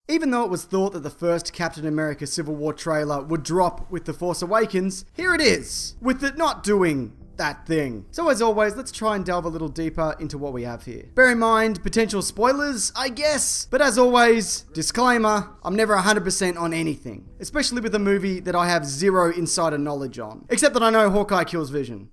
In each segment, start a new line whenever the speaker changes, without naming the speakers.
Even though it was thought that the first Captain America Civil War trailer would drop with The Force Awakens, here it is, with it not doing that thing. So as always, let's try and delve a little deeper into what we have here. Bear in mind, potential spoilers, I guess. But as always, disclaimer, I'm never 100% on anything. Especially with a movie that I have zero insider knowledge on. Except that I know Hawkeye kills Vision.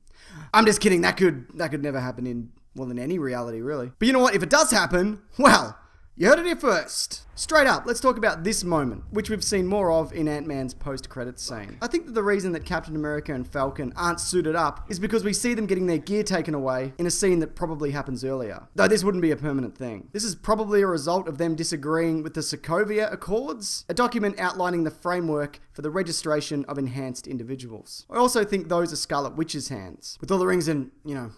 I'm just kidding, that could never happen in any reality, really. But you know what, if it does happen, well, you heard it here first. Straight up, let's talk about this moment, which we've seen more of in Ant-Man's post-credits scene. I think that the reason that Captain America and Falcon aren't suited up is because we see them getting their gear taken away in a scene that probably happens earlier. Though this wouldn't be a permanent thing. This is probably a result of them disagreeing with the Sokovia Accords, a document outlining the framework for the registration of enhanced individuals. I also think those are Scarlet Witch's hands, with all the rings and,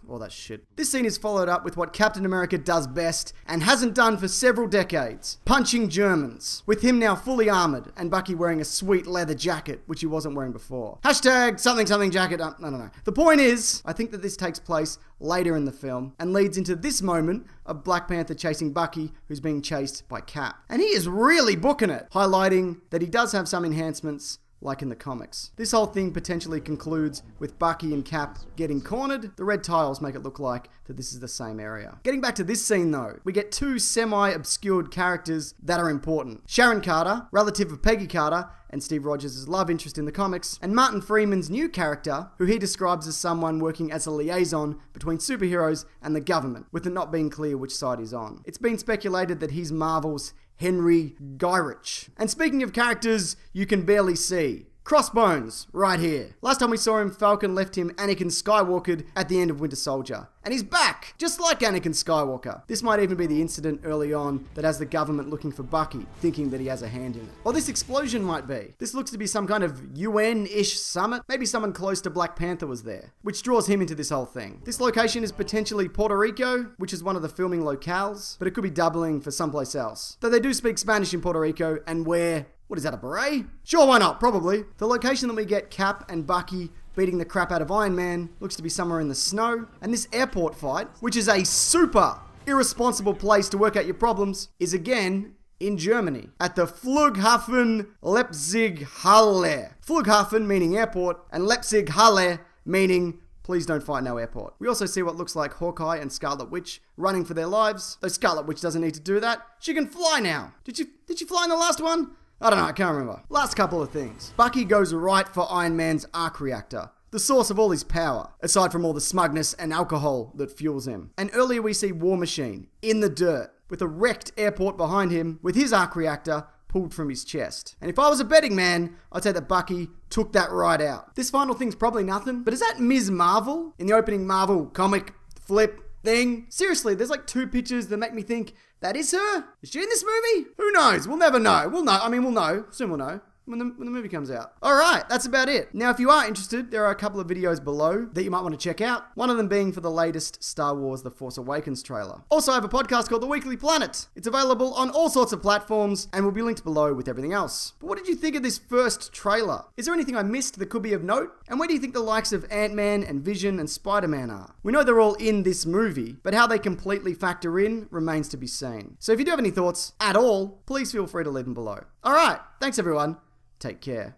all that shit. This scene is followed up with what Captain America does best and hasn't done for several decades, punching Germans, with him now fully armored and Bucky wearing a sweet leather jacket, which he wasn't wearing before. Hashtag something something jacket. I don't know. The point is, I think that this takes place later in the film and leads into this moment of Black Panther chasing Bucky, who's being chased by Cap. And he is really booking it, highlighting that he does have some enhancements like in the comics. This whole thing potentially concludes with Bucky and Cap getting cornered. The red tiles make it look like that this is the same area. Getting back to this scene though, we get two semi-obscured characters that are important. Sharon Carter, relative of Peggy Carter, and Steve Rogers' love interest in the comics, and Martin Freeman's new character, who he describes as someone working as a liaison between superheroes and the government, with it not being clear which side he's on. It's been speculated that he's Marvel's Henry Gyrich. And speaking of characters you can barely see, Crossbones, right here. Last time we saw him, Falcon left him Anakin Skywalker at the end of Winter Soldier. And he's back, just like Anakin Skywalker. This might even be the incident early on that has the government looking for Bucky, thinking that he has a hand in it. Or this explosion might be. This looks to be some kind of UN-ish summit. Maybe someone close to Black Panther was there, which draws him into this whole thing. This location is potentially Puerto Rico, which is one of the filming locales, but it could be doubling for someplace else. Though they do speak Spanish in Puerto Rico and wear, what is that, a beret? Sure, why not? Probably. The location that we get Cap and Bucky beating the crap out of Iron Man looks to be somewhere in the snow. And this airport fight, which is a super irresponsible place to work out your problems, is again in Germany at the Flughafen Leipzig-Halle. Flughafen meaning airport and Leipzig-Halle meaning please don't fight no airport. We also see what looks like Hawkeye and Scarlet Witch running for their lives. Though Scarlet Witch doesn't need to do that. She can fly now. Did she fly in the last one? I don't know, I can't remember. Last couple of things. Bucky goes right for Iron Man's arc reactor, the source of all his power, aside from all the smugness and alcohol that fuels him. And earlier we see War Machine in the dirt with a wrecked airport behind him with his arc reactor pulled from his chest. And if I was a betting man, I'd say that Bucky took that right out. This final thing's probably nothing, but is that Ms. Marvel in the opening Marvel comic flip thing? Seriously, there's like two pictures that make me think, that is her? Is she in this movie? Who knows? We'll never know. We'll know. Soon we'll know. When the movie comes out. Alright, that's about it. Now if you are interested, there are a couple of videos below that you might want to check out. One of them being for the latest Star Wars The Force Awakens trailer. Also I have a podcast called The Weekly Planet. It's available on all sorts of platforms and will be linked below with everything else. But what did you think of this first trailer? Is there anything I missed that could be of note? And where do you think the likes of Ant-Man and Vision and Spider-Man are? We know they're all in this movie, but how they completely factor in remains to be seen. So if you do have any thoughts at all, please feel free to leave them below. Alright, thanks everyone. Take care.